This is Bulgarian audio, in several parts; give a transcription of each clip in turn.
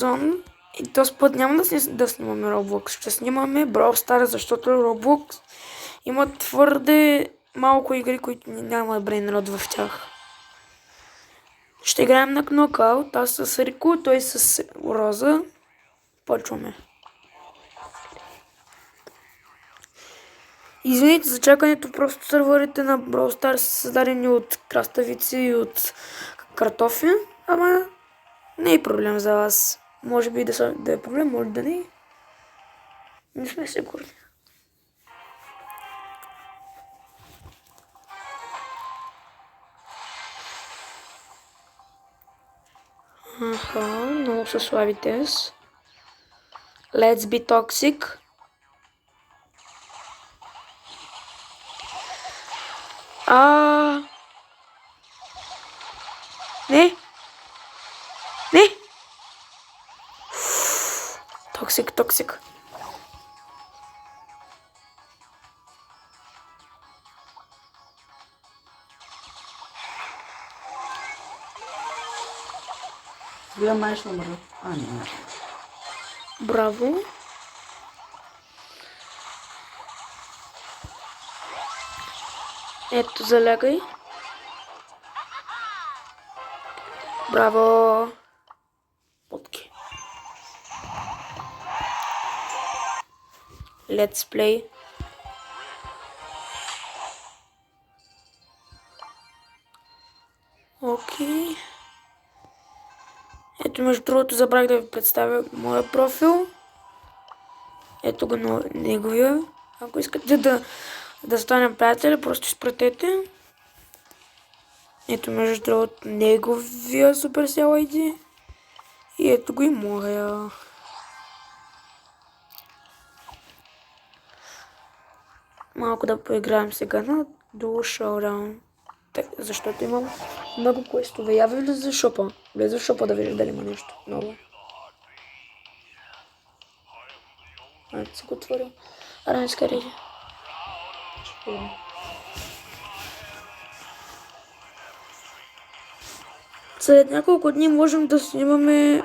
сезон и този път няма да снимаме Roblox. Ще снимаме Brawl Stars, защото Roblox има твърде малко игри, които няма брейн род в тях. Ще играем на Knockout, аз с Рико, той с Роза. Почваме. Извините за чакането, просто сървърите на Brawl Stars са създадени от краставици и от картофи, ама не е проблем за вас. Може би да е проблем, може да не е. Не сме сигурни. Аха, много са слаби тез. Let's be toxic. Не! Не! Токсик. Гледам майш номера. Не. Браво. Ето, залягай. Браво. Потки. Let's play. Окей. Ето, между другото, забрах да ви представя моя профил. Ето го на неговия. Ако искате да станем приятели, просто изпратете. Ето, между другото, неговия Supercell ID. И ето го и моя. Малко да поиграем сега на Duo Showdown. Защото имам много квестове. Я влиза в шопа. Влиза в шопа да видиш дали има нещо ново. Ето си го отворил. Аран, скарай. След няколко дни можем да снимаме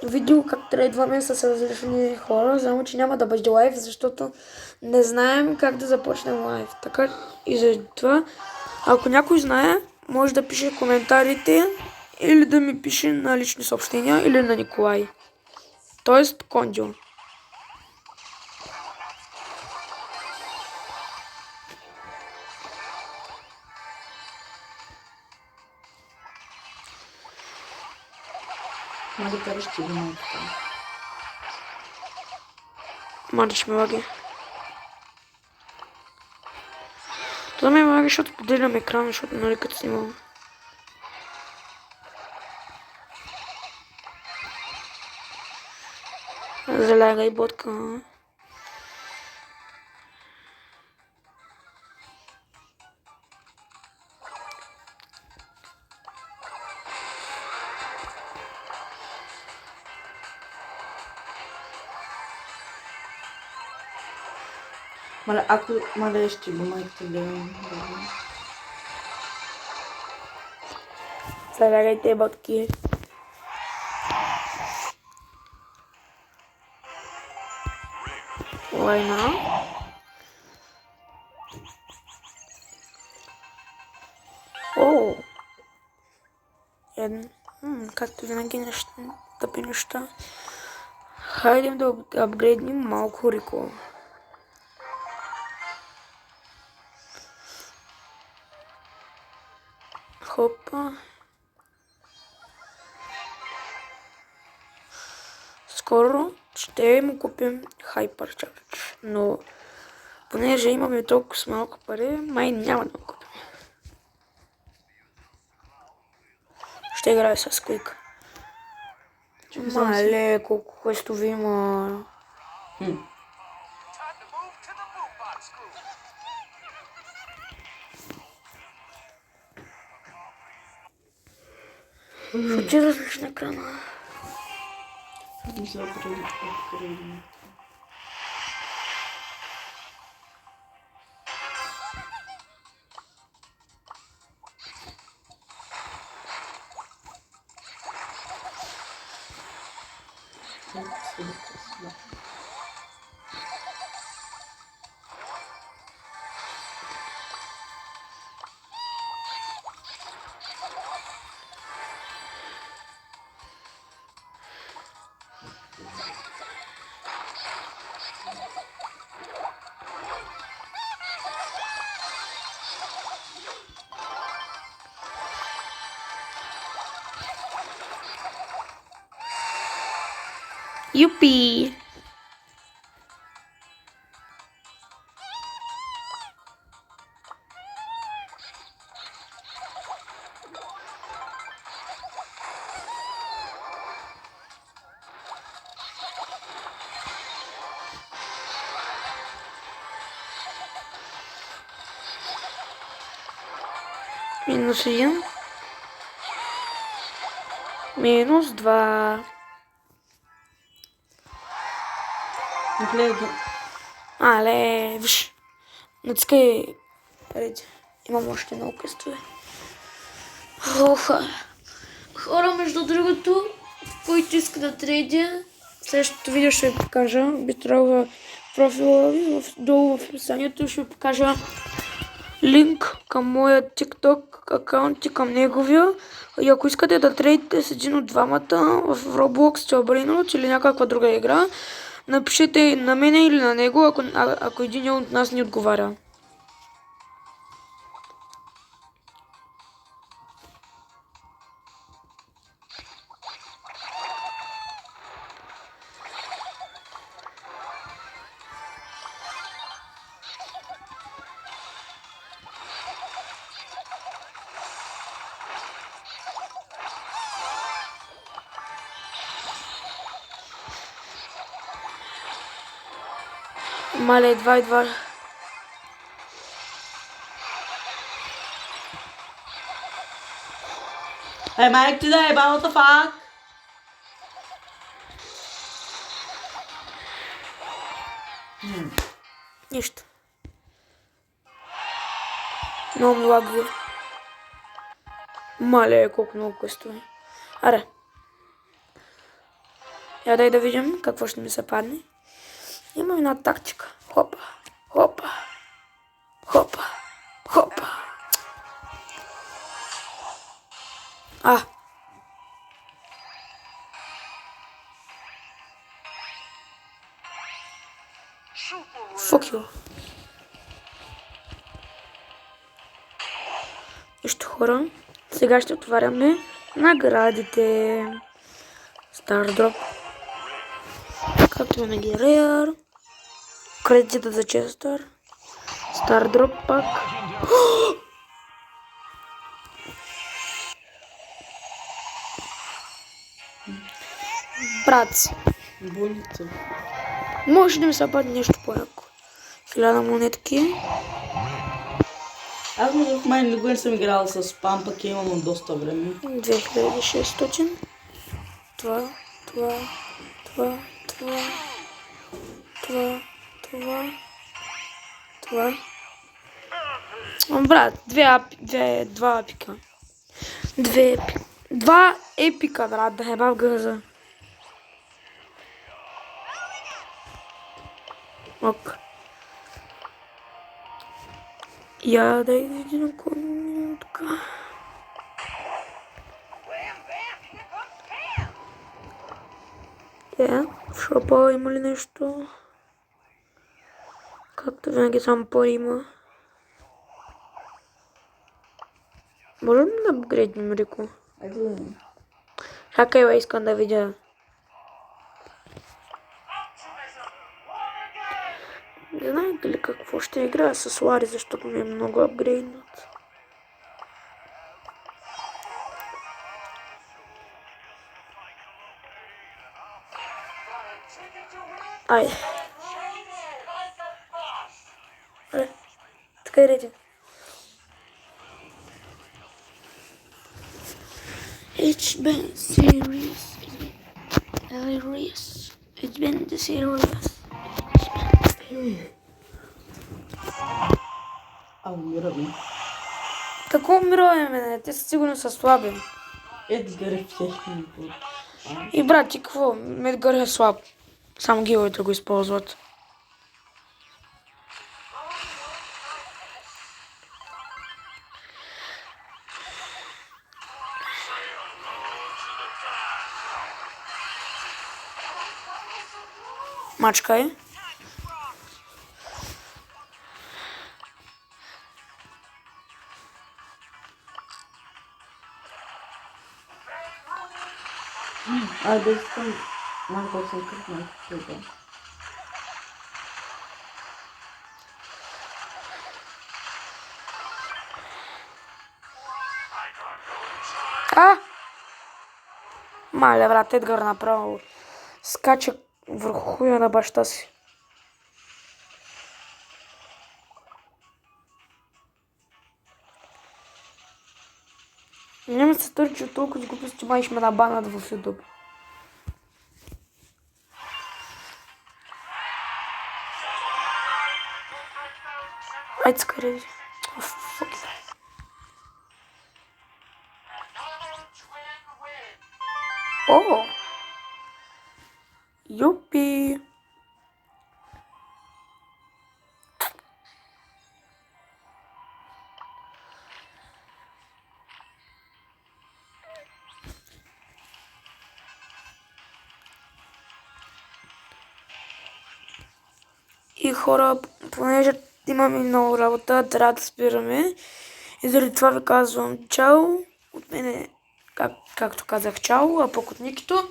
видео как трейдваме с различни хора. Само, че няма да бъде лайв, защото не знаем как да започнем лайв. Така и за това, ако някой знае, може да пише в коментарите или да ми пише на лични съобщения или на Николай. Тоест Кондио. Мога да кажеш, че има така. Мадиш ме лаги. Това ме лаги, защото поделям екран, защото нали като снимам. Залягай ботка. Мале, ще го майката гледам. Залягайте ботки. Лайна. О! Както винаги тъпи неща. Хайдем да апгрейднем малко Рико. Хопа. Скоро ще му купим Hypercharge, но понеже имаме толкова с малко пари, май няма да го купим. Ще играя с Quick. Мале, колко квестове има. Ще ти различна екрана. Не се определим. Да. Юпи! Минус 1. Минус 2. Не гледай. Але, виж. Натискай ред. Имам още много квестове. Оха. Хора, между другото, който иска да трейдя, в следващото видео ще ви покажа. Би трябвало в профила ви, долу в описанието ще ви покажа линк към моя TikTok акаунт и към неговия. И ако искате да трейдите с един от двамата в Roblox, Strawberry или някаква друга игра, напишете на мене или на него, ако един от нас ни отговаря. Мале, едва. Hey, Mike, today, but what the fuck? Нищо. Много ми лаги. Мале, колко много квестове. Аре. Я дай да видим какво ще ми се падне. Имам една тактика. Хопа, хопа, хопа, хопа. Fuck you. Нищо, хора. Сега ще отваряме наградите. Стардроп. Както винаги Rare. Кредитът за Честър. Стардроп пак. Брат. Болица. Може да ми се падне нещо по-яко. 1000 монетки. Аз в мен никога не съм играл с спам, пък имам доста време. 2600. Това. Брат, два епика. Два епика, брат, да еба в гъза. Ок. Я да видим минутка. В шопа има ли нещо? Както винаги само пари има. Можем ли да апгрейднем Рико? Айде да видим. Чакай, бе, искам да видя. Не знаете ли какво ще играя с Лари, защото ми е много апгрейднат. Айде. Така и реди. It's been serious. It's been serious. Умираме. Какво умираме, бе? Те са сигурно са слаби. Едгар е в техния. И брат, ти какво? Медгър е слаб. Само гиловете го използват. Мачкай. Да искам малко съм кръпна. Мале, брат, Едгар направо скача върху хуя на баща си. Не ми се стори, че от толкова глупости май ще ме набанат в YouTube. Айде скорее. О! Юпи! И хора, понеже имаме много работа, трябва да спираме. И заради това ви казвам чао. От мене, както казах, чао, а пък от Никито.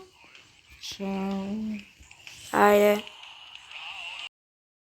Чао. Айде.